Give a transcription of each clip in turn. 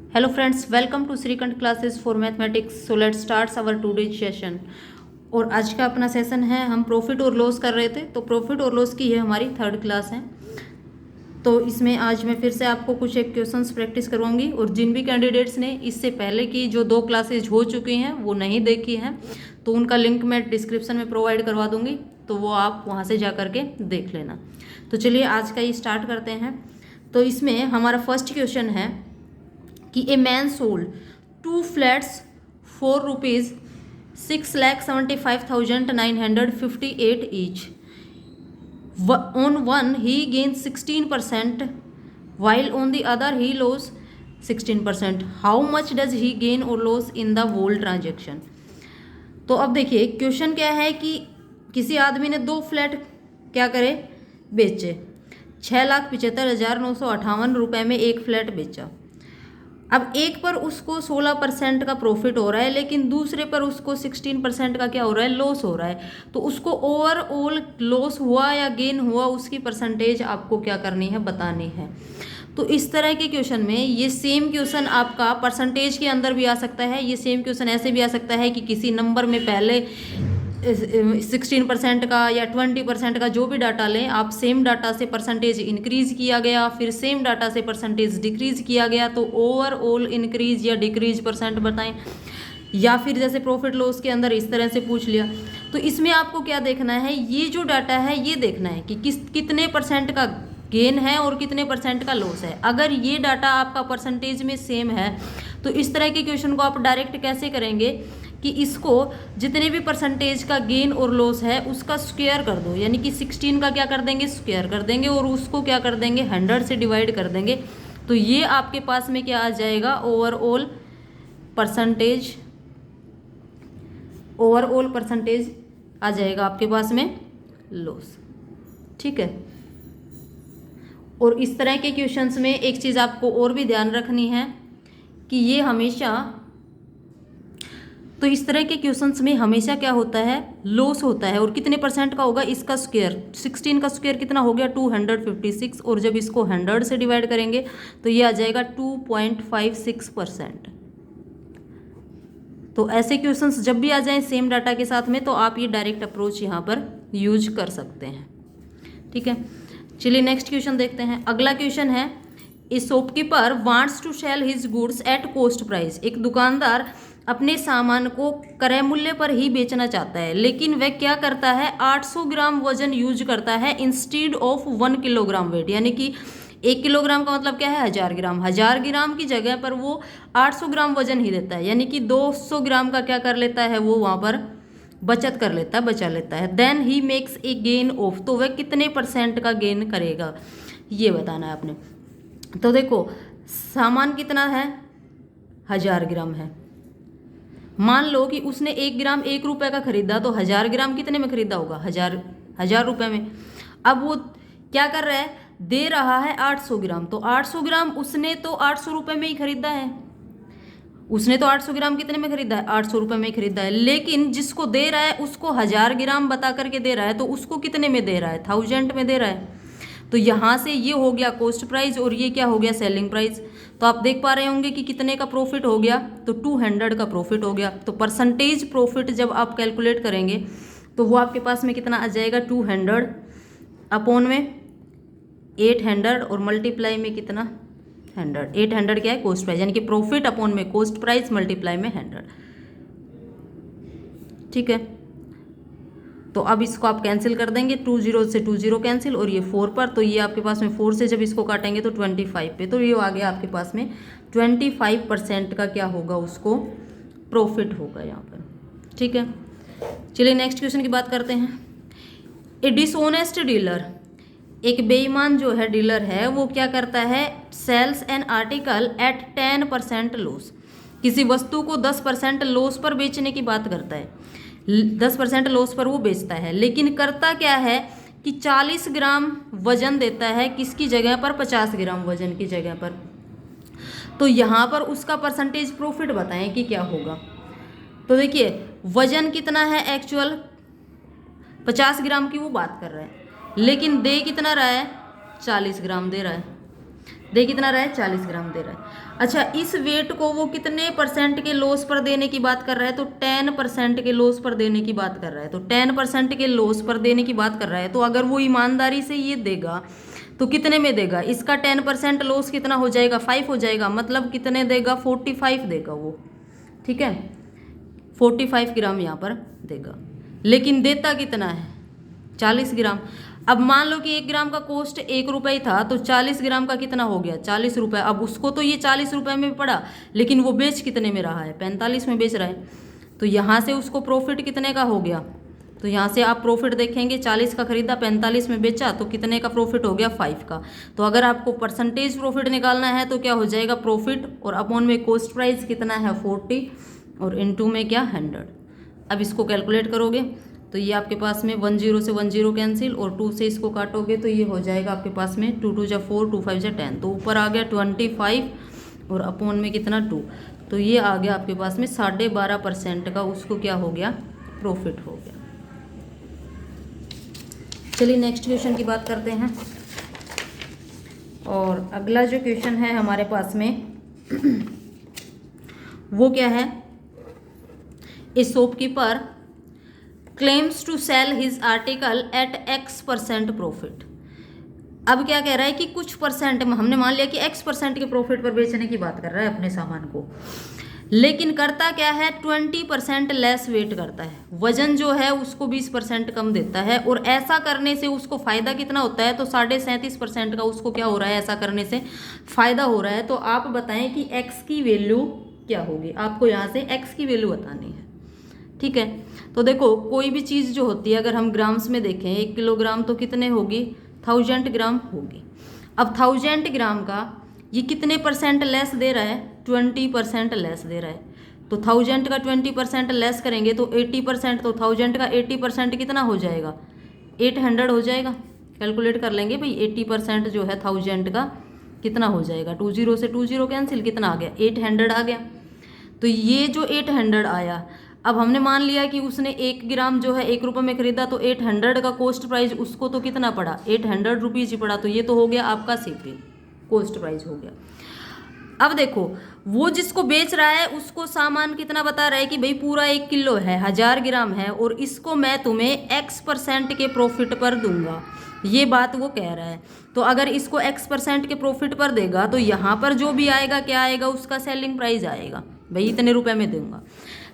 Hello friends, welcome to Srikanth classes for mathematics. So let's start our today's session. और आज का अपना session है, हम प्रॉफिट और लॉस कर रहे थे, तो प्रॉफिट और लॉस की ये हमारी थर्ड क्लास है। तो इसमें आज मैं फिर से आपको कुछ एक क्वेश्चंस प्रैक्टिस करवाऊंगी, और जिन भी कैंडिडेट्स ने इससे पहले की जो 2 क्लासेज हो चुकी हैं वो नहीं देखी हैं तो उनका लिंक मैं डिस्क्रिप्शन में प्रोवाइड करवा दूंगी, तो वो आप वहाँ से जा करके देख लेना। तो चलिए आज का ये स्टार्ट करते हैं। तो इसमें हमारा फर्स्ट क्वेश्चन है कि a man sold 2 flats for ₹6,75,958 each. On one he gains 16%, while on the other he loses 16%. How much does he gain or lose in the whole transaction? तो अब देखिए क्वेश्चन क्या है कि किसी आदमी ने 2 फ्लैट क्या करे, बेचे। 6,75,958 रुपये में एक फ्लैट बेचा। अब एक पर उसको 16% का प्रॉफिट हो रहा है, लेकिन दूसरे पर उसको 16% का क्या हो रहा है, लॉस हो रहा है। तो उसको ओवरऑल लॉस हुआ या गेन हुआ, उसकी परसेंटेज आपको क्या करनी है, बतानी है। तो इस तरह के क्वेश्चन में ये सेम क्वेश्चन आपका परसेंटेज के अंदर भी आ सकता है। ये सेम क्वेश्चन ऐसे भी आ सकता है कि किसी नंबर में पहले 16% का या 20% का जो भी डाटा लें आप, सेम डाटा से परसेंटेज इंक्रीज किया गया, फिर सेम डाटा से परसेंटेज डिक्रीज किया गया, तो ओवरऑल इंक्रीज या डिक्रीज परसेंट बताएं। या फिर जैसे प्रॉफिट लॉस के अंदर इस तरह से पूछ लिया, तो इसमें आपको क्या देखना है, ये जो डाटा है ये देखना है कि कितने परसेंट का गेन है और कितने परसेंट का लॉस है। अगर ये डाटा आपका परसेंटेज में सेम है तो इस तरह के क्वेश्चन को आप डायरेक्ट कैसे करेंगे कि इसको जितने भी परसेंटेज का गेन और लॉस है उसका स्क्वायर कर दो, यानी कि 16 का क्या कर देंगे, स्क्वायर कर देंगे, और उसको क्या कर देंगे, 100 से डिवाइड कर देंगे। तो ये आपके पास में क्या आ जाएगा, ओवरऑल परसेंटेज आ जाएगा आपके पास में लॉस। ठीक है। और इस तरह के क्वेश्चंस में एक चीज़ आपको और भी ध्यान रखनी है कि ये हमेशा, तो इस तरह के क्वेश्चंस में हमेशा क्या होता है, लॉस होता है। और कितने परसेंट का होगा, इसका स्क्वायर, 16 का स्क्वायर कितना हो गया, 256, और जब इसको 100 से डिवाइड करेंगे तो ये आ जाएगा 2.56%। तो ऐसे क्वेश्चंस जब भी आ जाएं सेम डाटा के साथ में, तो आप ये डायरेक्ट अप्रोच यहाँ पर यूज कर सकते हैं। ठीक है, चलिए नेक्स्ट क्वेश्चन देखते हैं। अगला क्वेश्चन है, a shopkeeper wants to sell his goods at cost price. एक दुकानदार अपने सामान को क्रय मूल्य पर ही बेचना चाहता है, लेकिन वह क्या करता है, 800 ग्राम वजन यूज करता है इंस्टीड ऑफ 1 किलोग्राम वेट। यानी कि 1 किलोग्राम का मतलब क्या है, 1000 ग्राम। 1000 ग्राम की जगह पर वो 800 ग्राम वजन ही देता है, यानी कि 200 ग्राम का क्या कर लेता है, वो वहाँ पर बचत कर लेता है, बचा लेता है। Then he makes a gain of, तो वह कितने परसेंट का गेन करेगा, ये बताना है आपने। तो देखो सामान कितना है, 1000 ग्राम है। मान लो कि उसने 1 ग्राम 1 रुपये का खरीदा, तो 1000 ग्राम कितने में खरीदा होगा, 1000 रुपये में। अब वो क्या कर रहा है, दे रहा है 800 ग्राम, तो 800 ग्राम उसने तो 800 रुपये में ही खरीदा है। उसने तो 800 ग्राम कितने में खरीदा है, 800 रुपये में ही खरीदा है। लेकिन जिसको दे रहा है उसको 1000 ग्राम बता करके दे रहा है, तो उसको कितने में दे रहा है, 1000 में दे रहा है। तो यहाँ से ये हो गया कॉस्ट प्राइस और ये क्या हो गया, सेलिंग प्राइस। तो आप देख पा रहे होंगे कि कितने का प्रॉफिट हो गया, तो 200 का प्रॉफिट हो गया। तो परसेंटेज प्रॉफिट जब आप कैलकुलेट करेंगे तो वो आपके पास में कितना आ जाएगा, 200 अपॉन में 800 और मल्टीप्लाई में कितना, 100। 800 क्या है, कॉस्ट प्राइस, यानी कि प्रॉफिट अपॉन में कॉस्ट प्राइस मल्टीप्लाई में 100। ठीक है, तो अब इसको आप कैंसिल कर देंगे, 20 से 20 कैंसिल, और ये 4 पर, तो ये आपके पास में 4 से जब इसको काटेंगे तो 25 पे, तो ये आ गया आपके पास में 25% का क्या होगा, उसको प्रॉफिट होगा यहाँ पर। ठीक है, चलिए नेक्स्ट क्वेश्चन की बात करते हैं। ए डिसऑनेस्ट डीलर, एक बेईमान जो है डीलर है, वो क्या करता है, sells an article at 10% loss. किसी वस्तु को 10% लॉस पर बेचने की बात करता है, 10% लॉस पर वो बेचता है, लेकिन करता क्या है कि 40 ग्राम वजन देता है, किसकी जगह पर, 50 ग्राम वजन की जगह पर। तो यहाँ पर उसका परसेंटेज प्रॉफिट बताएं कि क्या होगा। तो देखिए वजन कितना है, एक्चुअल 50 ग्राम की वो बात कर रहा है, लेकिन दे कितना रहा है, 40 ग्राम दे रहा है। दे कितना रहा है, 40 ग्राम दे रहा है। अच्छा, इस वेट को वो कितने परसेंट के लॉस पर देने की बात कर रहा है, तो 10% के लॉस पर देने की बात कर रहा है। तो 10% के लॉस पर देने की बात कर रहा है, तो अगर वो ईमानदारी से ये देगा तो कितने में देगा, इसका 10% लॉस कितना हो जाएगा, 5 हो जाएगा, मतलब कितने देगा, 45 देगा वो, ठीक है, 45 ग्राम यहाँ पर देगा। लेकिन देता कितना है, 40 ग्राम। अब मान लो कि 1 ग्राम का कॉस्ट 1 रुपये ही था, तो 40 ग्राम का कितना हो गया, 40 रुपये। अब उसको तो ये 40 रुपये में पड़ा, लेकिन वो बेच कितने में रहा है, 45 में बेच रहा है। तो यहाँ से उसको प्रॉफिट कितने का हो गया, तो यहाँ से आप प्रॉफिट देखेंगे, 40 का खरीदा, 45 में बेचा, तो कितने का प्रॉफिट हो गया, 5 का। तो अगर आपको परसेंटेज प्रॉफिट निकालना है तो क्या हो जाएगा, प्रॉफिट और अपॉन में कॉस्ट प्राइस कितना है 40 और इनटू में क्या 100। अब इसको कैलकुलेट करोगे तो ये आपके पास में 10 से 10 कैंसिल और 2 से इसको काटोगे तो ये हो जाएगा आपके पास में 2 2 जा 4, 2 5 जा 10, तो ऊपर आ गया 25 और अपॉन में कितना 2, तो ये आ गया आपके पास में 12.5% का उसको क्या हो गया, प्रॉफिट हो गया। चलिए नेक्स्ट क्वेश्चन की बात करते हैं। और अगला जो क्वेश्चन है हमारे पास में वो क्या है, a shopkeeper claims to sell his article at X% profit. अब क्या कह रहा है कि कुछ परसेंट में, हमने मान लिया कि X% के प्रॉफिट पर बेचने की बात कर रहा है अपने सामान को, लेकिन करता क्या है, 20% लेस वेट करता है, वजन जो है उसको 20% कम देता है। और ऐसा करने से उसको फ़ायदा कितना होता है, तो 37.5% का उसको क्या हो रहा है, ऐसा करने से फ़ायदा हो रहा है। तो आप बताएं कि x की वैल्यू क्या होगी, आपको यहाँ से x की वैल्यू बतानी है, ठीक है। तो देखो कोई भी चीज़ जो होती है अगर हम ग्राम्स में देखें, 1 किलोग्राम तो कितने होगी, 1000 ग्राम होगी। अब 1000 ग्राम का ये कितने परसेंट लेस दे रहा है, 20% लेस दे रहा है। तो 1000 का 20% लेस करेंगे तो 80%, तो 1000 का 80% कितना हो जाएगा, 800 हो जाएगा। कैलकुलेट कर लेंगे भाई, 80% जो है 1000 का कितना हो जाएगा, 20 से 20 कैंसिल, कितना आ गया, 800 आ गया। तो ये जो 800 आया, अब हमने मान लिया कि उसने 1 ग्राम जो है 1 रुपये में खरीदा, तो 800 का कॉस्ट प्राइस उसको तो कितना पड़ा, 800 रुपीज़ ही पड़ा। तो ये तो हो गया आपका सीपी, कॉस्ट प्राइस हो गया। अब देखो वो जिसको बेच रहा है उसको सामान कितना बता रहा है कि भाई पूरा 1 किलो है, 1000 ग्राम है, और इसको मैं तुम्हें X% के प्रॉफिट पर दूंगा, ये बात वो कह रहा है। तो अगर इसको X% के प्रॉफिट पर देगा तो यहाँ पर जो भी आएगा क्या आएगा, उसका सेलिंग प्राइस आएगा, भाई इतने रुपए में दूंगा।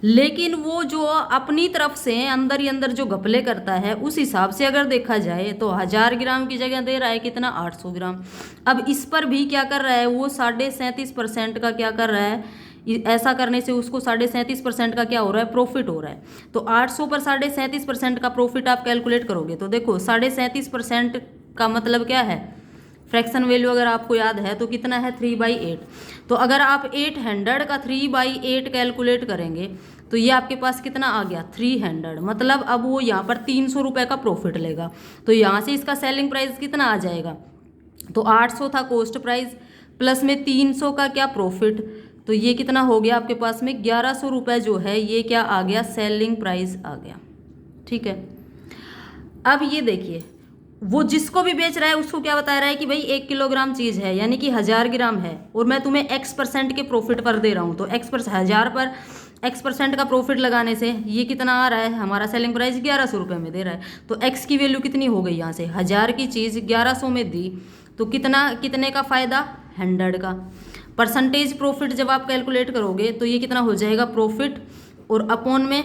लेकिन वो जो अपनी तरफ से अंदर ही अंदर जो घपले करता है, उस हिसाब से अगर देखा जाए तो 1000 ग्राम की जगह दे रहा है कितना, 800 ग्राम। अब इस पर भी क्या कर रहा है वो, 37.5% का क्या कर रहा है, ऐसा करने से उसको 37.5% का क्या हो रहा है, प्रॉफिट हो रहा है। तो 800 पर 37.5% का प्रॉफिट आप कैलकुलेट करोगे तो देखो 37.5% का मतलब क्या है, फ्रैक्शन वैल्यू अगर आपको याद है तो कितना है, 3/8। तो अगर आप 800 का 3/8 कैलकुलेट करेंगे तो ये आपके पास कितना आ गया, 300। मतलब अब वो यहाँ पर 300 रुपये का प्रॉफिट लेगा। तो यहाँ से इसका सेलिंग प्राइस कितना आ जाएगा, तो 800 था कॉस्ट प्राइस, प्लस में 300 का क्या प्रॉफिट, तो ये कितना हो गया आपके पास में 1100 रुपये जो है ये क्या आ गया, सेलिंग प्राइस आ गया, ठीक है। अब ये देखिए वो जिसको भी बेच रहा है उसको क्या बता रहा है कि भाई 1 किलोग्राम चीज़ है, यानी कि 1000 ग्राम है, और मैं तुम्हें X% के प्रॉफिट पर दे रहा हूँ। तो 1000 पर X% का प्रॉफिट लगाने से ये कितना आ रहा है, हमारा सेलिंग प्राइस 1100 रुपये में दे रहा है। तो X की वैल्यू कितनी हो गई, यहाँ से 1000 की चीज़ 1100 में दी, तो कितने का फ़ायदा, 100 का। परसेंटेज प्रॉफिट जब आप कैलकुलेट करोगे तो ये कितना हो जाएगा, प्रॉफिट और अपॉन में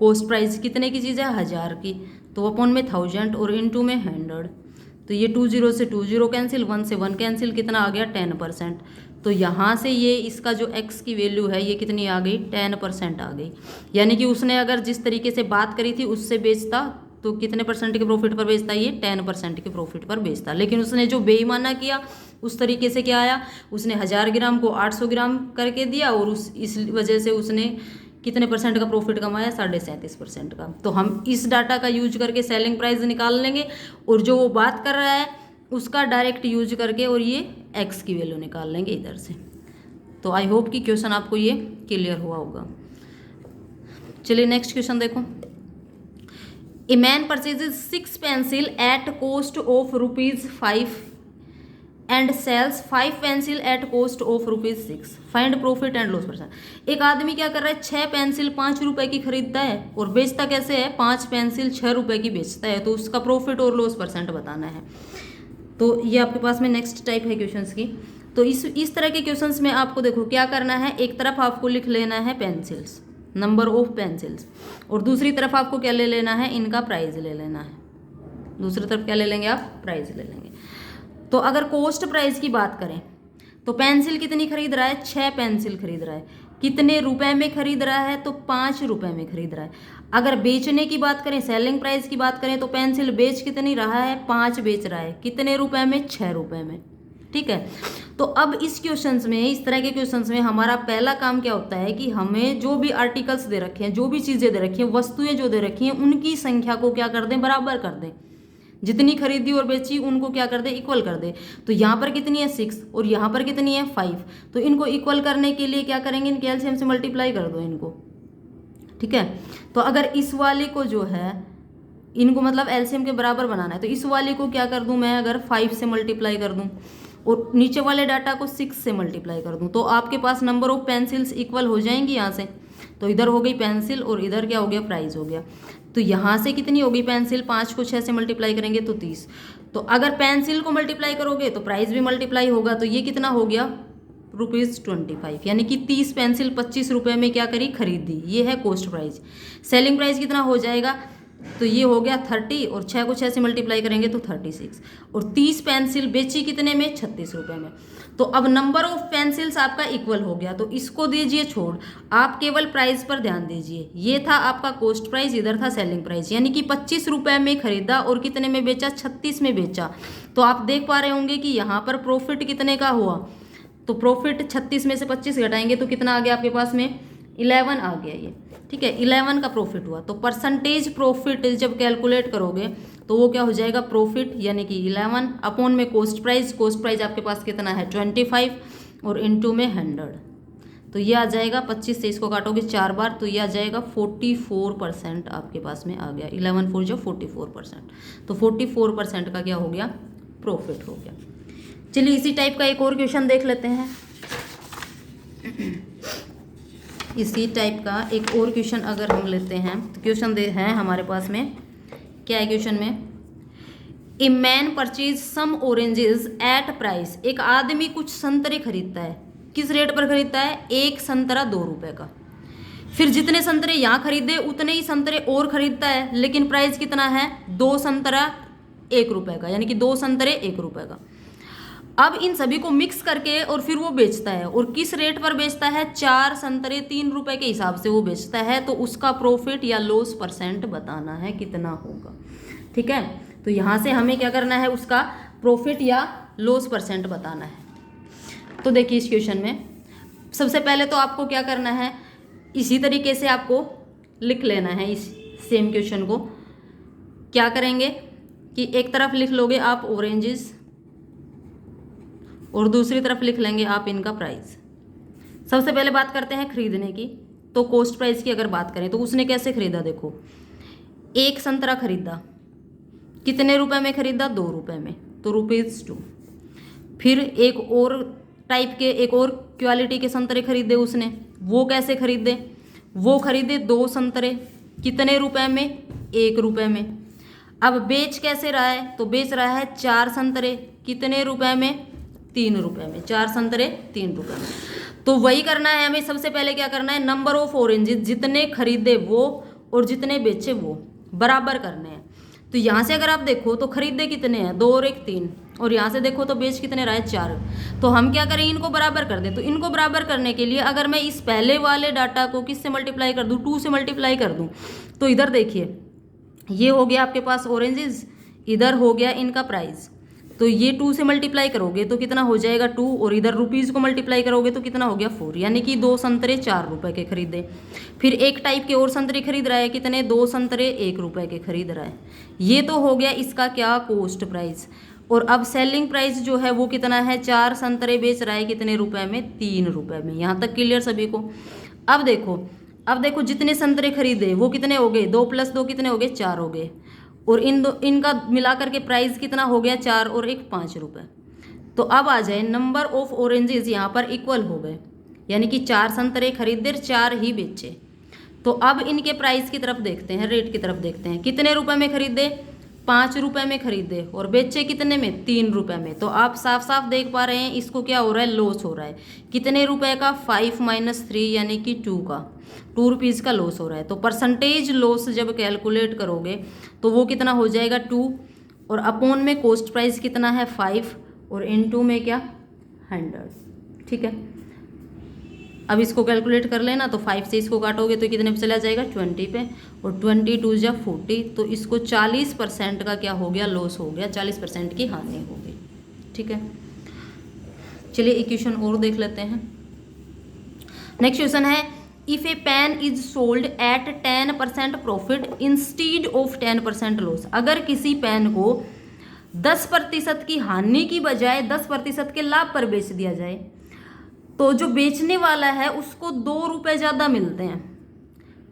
कॉस्ट प्राइस कितने की चीज़ है, 1000 की, तो अपॉन में 1000 और इनटू में 100। तो ये 20 से 20 कैंसिल, 1 से 1 कैंसिल, कितना आ गया, 10%। तो यहाँ से ये इसका जो x की वैल्यू है ये कितनी आ गई, 10% आ गई। यानी कि उसने अगर जिस तरीके से बात करी थी उससे बेचता तो कितने परसेंट के प्रॉफिट पर बेचता, ये 10% के प्रॉफिट पर बेचता। लेकिन उसने जो बेईमाना किया उस तरीके से क्या आया, उसने 1000 ग्राम को 800 ग्राम करके दिया, और इस वजह से उसने कितने परसेंट का प्रॉफिट कमाया, 37.5% का। तो हम इस डाटा का यूज करके सेलिंग प्राइस निकाल लेंगे, और जो वो बात कर रहा है उसका डायरेक्ट यूज करके और ये x की वैल्यू निकाल लेंगे इधर से। तो आई होप कि क्वेश्चन आपको ये क्लियर हुआ होगा। चलिए नेक्स्ट क्वेश्चन देखो। A man purchases 6 pencil at cost of ₹5 and sells 5 pencil at cost of ₹6। Find profit and loss percent. एक आदमी क्या कर रहा है, 6 पेंसिल 5 रुपए की खरीदता है और बेचता कैसे है, 5 पेंसिल 6 रुपए की बेचता है, तो उसका प्रॉफिट और लॉस परसेंट बताना है। तो ये आपके पास में नेक्स्ट टाइप है क्वेश्चंस की। तो इस तरह के क्वेश्चंस में आपको देखो क्या करना है, एक तरफ आपको लिख लेना है पेंसिल्स, नंबर ऑफ पेंसिल्स, और दूसरी तरफ आपको क्या ले लेना है, इनका प्राइस ले लेना है। दूसरी तरफ क्या ले लेंगे आप, प्राइस ले लेंगे। तो अगर कॉस्ट प्राइस की बात करें तो पेंसिल कितनी खरीद रहा है, 6 पेंसिल खरीद रहा है, कितने रुपए में खरीद रहा है, तो 5 रुपए में खरीद रहा है। अगर बेचने की बात करें, सेलिंग प्राइस की बात करें, तो पेंसिल बेच कितनी रहा है, 5 बेच रहा है, कितने रुपए में, 6 रुपए में। ठीक है। तो अब इस क्वेश्चंस में, इस तरह के क्वेश्चंस में हमारा पहला काम क्या होता है कि हमें जो भी आर्टिकल्स दे रखे हैं, जो भी चीज़ें दे रखी हैं, वस्तुएं जो दे रखी हैं, उनकी संख्या को क्या कर दें, बराबर कर दें। जितनी खरीदी और बेची उनको क्या कर दे, इक्वल कर दे। तो यहाँ पर कितनी है 6 और यहाँ पर कितनी है 5, तो इनको इक्वल करने के लिए क्या करेंगे, इनके एलसीएम से मल्टीप्लाई कर दो इनको। ठीक है। तो अगर इस वाले को जो है, इनको मतलब एलसीएम के बराबर बनाना है, तो इस वाले को क्या कर दूं मैं, अगर 5 से मल्टीप्लाई कर दूं और नीचे वाले डाटा को 6 से मल्टीप्लाई कर दूं, तो आपके पास नंबर ऑफ पेंसिल्स इक्वल हो जाएंगी यहाँ से। तो इधर हो गई पेंसिल और इधर क्या हो गया, प्राइस हो गया। तो यहाँ से कितनी होगी पेंसिल, 5 को 6 से मल्टीप्लाई करेंगे तो 30। तो अगर पेंसिल को मल्टीप्लाई करोगे तो प्राइस भी मल्टीप्लाई होगा, तो ये कितना हो गया, ₹25, यानी कि 30 पेंसिल 25 रुपये में क्या करी, खरीदी। ये है कॉस्ट प्राइस। सेलिंग प्राइस कितना हो जाएगा, तो ये हो गया 30 और 6 को 6 से मल्टीप्लाई करेंगे तो 36, और 30 पेंसिल बेची कितने में, 36 रुपये में। तो अब नंबर ऑफ पेंसिल्स आपका इक्वल हो गया, तो इसको दीजिए छोड़, आप केवल प्राइस पर ध्यान दीजिए। ये था आपका कॉस्ट प्राइस, इधर था सेलिंग प्राइस, यानी कि 25 रुपये में खरीदा और कितने में बेचा, 36 में बेचा। तो आप देख पा रहे होंगे कि यहाँ पर प्रॉफिट कितने का हुआ, तो प्रॉफिट 36 में से 25 घटाएंगे तो कितना आ गया आपके पास में, 11 आ गया ये। ठीक है, 11 का प्रॉफिट हुआ। तो परसेंटेज प्रॉफिट जब कैलकुलेट करोगे तो वो क्या हो जाएगा, प्रॉफिट यानी कि 11 अपॉन में कॉस्ट प्राइस। कॉस्ट प्राइस आपके पास कितना है 25 और इनटू में 100, तो ये आ जाएगा 25 से इसको काटोगे 4 बार तो ये आ जाएगा 44% आपके पास में आ गया। 11 4 जो 44%, तो 44% का क्या हो गया, प्रॉफिट हो गया। चलिए इसी टाइप का एक और क्वेश्चन देख लेते हैं। इसी टाइप का एक और क्वेश्चन अगर हम लेते हैं तो क्वेश्चन दे हैं हमारे पास में, क्या है क्वेश्चन में, a man purchase some oranges at price. एक आदमी कुछ संतरे खरीदता है, किस रेट पर खरीदता है, एक संतरा 2 रुपये का। फिर जितने संतरे यहाँ खरीदे उतने ही संतरे और खरीदता है, लेकिन प्राइस कितना है, 2 संतरा 1 रुपये का, यानी कि 2 संतरे 1 रुपये का। अब इन सभी को मिक्स करके और फिर वो बेचता है, और किस रेट पर बेचता है, 4 संतरे 3 रुपये के हिसाब से वो बेचता है। तो उसका प्रॉफिट या लॉस परसेंट बताना है कितना होगा। ठीक है, तो यहाँ से हमें क्या करना है, उसका प्रॉफिट या लॉस परसेंट बताना है। तो देखिए इस क्वेश्चन में सबसे पहले तो आपको क्या करना है, इसी तरीके से आपको लिख लेना है इस सेम क्वेश्चन को। क्या करेंगे कि एक तरफ लिख लोगे आप ऑरेंजेस और दूसरी तरफ लिख लेंगे आप इनका प्राइस। सबसे पहले बात करते हैं खरीदने की। तो कॉस्ट प्राइस की अगर बात करें तो उसने कैसे खरीदा, देखो एक संतरा खरीदा, कितने रुपए में खरीदा, 2 रुपये में, तो ₹2। फिर एक और टाइप के, एक और क्वालिटी के संतरे खरीदे उसने, वो कैसे खरीदे, वो खरीदे 2 संतरे, कितने रुपए में, 1 रुपये में। अब बेच कैसे रहा है, तो बेच रहा है 4 संतरे, कितने रुपए में, 3 रुपये में, 4 संतरे 3 रुपये में। तो वही करना है हमें, सबसे पहले क्या करना है, नंबर ऑफ ऑरेंजेस, जितने खरीदे वो और जितने बेचे वो बराबर करने हैं। तो यहाँ से अगर आप देखो तो खरीदे कितने हैं, 2 और 1 3, और यहाँ से देखो तो बेच कितने रहा है, 4। तो हम क्या करें, इनको बराबर कर दें। तो इनको बराबर करने के लिए अगर मैं इस पहले वाले डाटा को किससे मल्टीप्लाई कर दूँ, 2 से मल्टीप्लाई कर दूँ, तो इधर देखिए ये हो गया आपके पास ऑरेंजेस, इधर हो गया इनका प्राइस। तो ये 2 से मल्टीप्लाई करोगे तो कितना हो जाएगा 2, और इधर रुपीज़ को मल्टीप्लाई करोगे तो कितना हो गया 4, यानी कि 2 संतरे 4 रुपये के खरीदे। फिर एक टाइप के और संतरे खरीद रहा है, कितने, 2 संतरे 1 रुपये के खरीद रहा है। ये तो हो गया इसका क्या, कॉस्ट प्राइस। और अब सेलिंग प्राइस जो है वो कितना है, 4 संतरे बेच रहा है कितने रुपए में, 3 रुपये में। यहाँ तक क्लियर सभी को। अब देखो जितने संतरे खरीदे वो कितने हो गए, 2 + 2 कितने हो गए, 4 हो गए, और इनका मिलाकर के प्राइस कितना हो गया, 4 और 1 5 रुपये। तो अब आ जाए नंबर ऑफ ऑरेंजेस यहाँ पर इक्वल हो गए, यानी कि 4 संतरे खरीदे 4 ही बेचे। तो अब इनके प्राइस की तरफ देखते हैं, रेट की तरफ देखते हैं। कितने रुपए में खरीदे? 5 रुपए में खरीदे और बेचे कितने में? 3 रुपए में। तो आप साफ साफ देख पा रहे हैं इसको क्या हो रहा है, लॉस हो रहा है। कितने रुपए का? 5 - 3 यानी कि 2 का, 2 रुपीज़ का लॉस हो रहा है। तो परसेंटेज लॉस जब कैलकुलेट करोगे तो वो कितना हो जाएगा? 2, और अपॉन में कॉस्ट प्राइस कितना है? 5, और इनटू में क्या? 100। ठीक है, अब इसको कैलकुलेट कर लेना। तो 5 से इसको काटोगे तो कितने पे चला जाएगा? 20 पे, और 20 2 जा 40। तो इसको 40% का क्या हो गया? लॉस हो गया, 40% की हानि हो गई। ठीक है, चलिए एक क्वेश्चन और देख लेते हैं। नेक्स्ट क्वेश्चन है, if a pen is sold at 10% profit instead of 10% loss. अगर किसी पेन को 10% की हानि की बजाय 10% के लाभ पर बेच दिया जाए तो जो बेचने वाला है उसको 2 रुपये ज़्यादा मिलते हैं,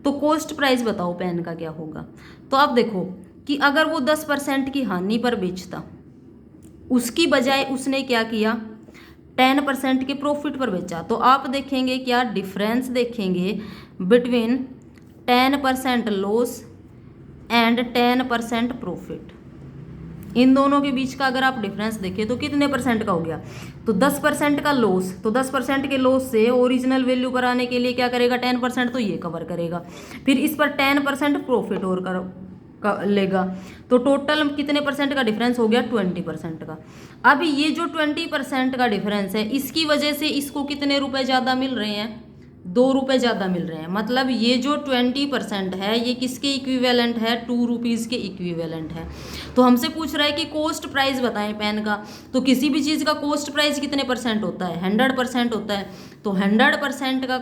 तो कॉस्ट प्राइस बताओ पेन का क्या होगा। तो आप देखो कि अगर वो 10% की हानि पर बेचता, उसकी बजाय उसने क्या किया? 10% के प्रॉफिट पर बेचा। तो आप देखेंगे क्या डिफरेंस देखेंगे बिटवीन 10% लॉस एंड 10% प्रॉफिट। इन दोनों के बीच का अगर आप डिफरेंस देखें तो कितने परसेंट का हो गया? तो 10% का लॉस, तो 10% के लॉस से ओरिजिनल वैल्यू पर आने के लिए क्या करेगा? 10%, तो ये कवर करेगा। फिर इस पर 10% प्रॉफिट और लेगा, तो टोटल कितने परसेंट का डिफरेंस हो गया? 20% का। अब ये जो 20% का डिफरेंस है इसकी वजह से इसको कितने रुपए ज़्यादा मिल रहे हैं? 2 रुपये ज़्यादा मिल रहे हैं। मतलब ये जो 20% है ये किसके इक्विवेलेंट है? 2 रुपीज़ के इक्विवेलेंट है। तो हमसे पूछ रहा है कि कॉस्ट प्राइस बताएं पेन का। तो किसी भी चीज़ का कॉस्ट प्राइस कितने परसेंट होता है? 100% होता है। तो 100% का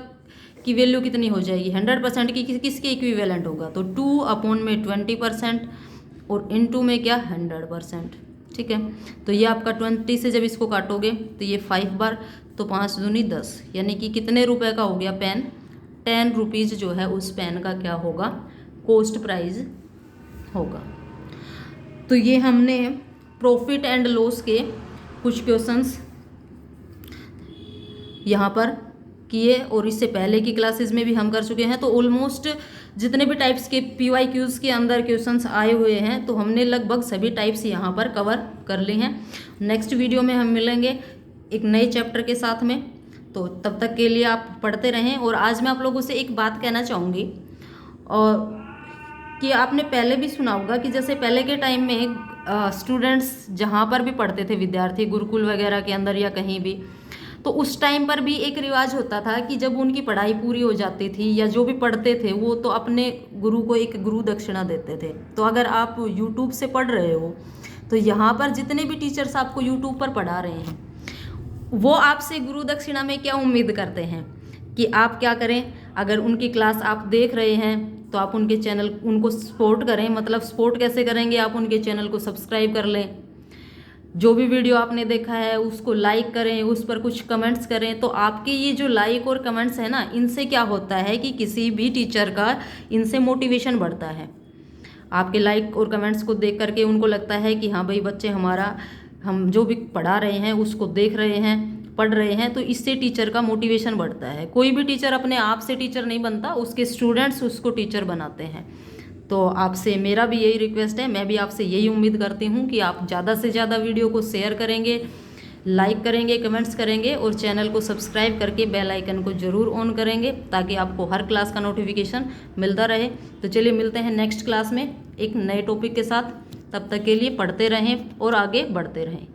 की वैल्यू कितनी हो जाएगी? 100% की किसके इक्विवेलेंट होगा? तो 2/20% और इनटू में क्या? 100%। ठीक है, तो ये आपका 20 से जब इसको काटोगे तो ये 5 बार, तो 5 दूनी 10, यानी कि कितने रुपए का हो गया पेन? 10 रुपीज़ जो है उस पेन का क्या होगा? कॉस्ट प्राइस होगा। तो ये हमने प्रॉफिट एंड लॉस के कुछ क्वेश्चंस यहाँ पर किए, और इससे पहले की क्लासेस में भी हम कर चुके हैं। तो ऑलमोस्ट जितने भी टाइप्स के PYQs के अंदर क्वेश्चंस आए हुए हैं तो हमने लगभग सभी टाइप्स यहाँ पर कवर कर लिए हैं। नेक्स्ट वीडियो में हम मिलेंगे एक नए चैप्टर के साथ में, तो तब तक के लिए आप पढ़ते रहें। और आज मैं आप लोगों से एक बात कहना चाहूँगी, और कि आपने पहले भी सुना होगा कि जैसे पहले के टाइम में स्टूडेंट्स जहाँ पर भी पढ़ते थे, विद्यार्थी गुरुकुल वगैरह के अंदर या कहीं भी, तो उस टाइम पर भी एक रिवाज होता था कि जब उनकी पढ़ाई पूरी हो जाती थी या जो भी पढ़ते थे वो तो अपने गुरु को एक गुरु दक्षिणा देते थे। तो अगर आप यूट्यूब से पढ़ रहे हो तो यहाँ पर जितने भी टीचर्स आपको यूट्यूब पर पढ़ा रहे हैं वो आपसे गुरु दक्षिणा में क्या उम्मीद करते हैं कि आप क्या करें? अगर उनकी क्लास आप देख रहे हैं तो आप उनके चैनल उनको सपोर्ट करें। मतलब सपोर्ट कैसे करेंगे? आप उनके चैनल को सब्सक्राइब कर लें, जो भी वीडियो आपने देखा है उसको लाइक करें, उस पर कुछ कमेंट्स करें। तो आपके ये जो लाइक और कमेंट्स है ना, इनसे क्या होता है कि किसी भी टीचर का इनसे मोटिवेशन बढ़ता है। आपके लाइक और कमेंट्स को देख करके उनको लगता है कि हाँ भाई बच्चे हमारा, हम जो भी पढ़ा रहे हैं उसको देख रहे हैं, पढ़ रहे हैं, तो इससे टीचर का मोटिवेशन बढ़ता है। कोई भी टीचर अपने आप से टीचर नहीं बनता, उसके स्टूडेंट्स उसको टीचर बनाते हैं। तो आपसे मेरा भी यही रिक्वेस्ट है, मैं भी आपसे यही उम्मीद करती हूँ कि आप ज़्यादा से ज़्यादा वीडियो को शेयर करेंगे, लाइक करेंगे, कमेंट्स करेंगे और चैनल को सब्सक्राइब करके बेल आइकन को ज़रूर ऑन करेंगे ताकि आपको हर क्लास का नोटिफिकेशन मिलता रहे। तो चलिए मिलते हैं नेक्स्ट क्लास में एक नए टॉपिक के साथ। तब तक के लिए पढ़ते रहें और आगे बढ़ते रहें।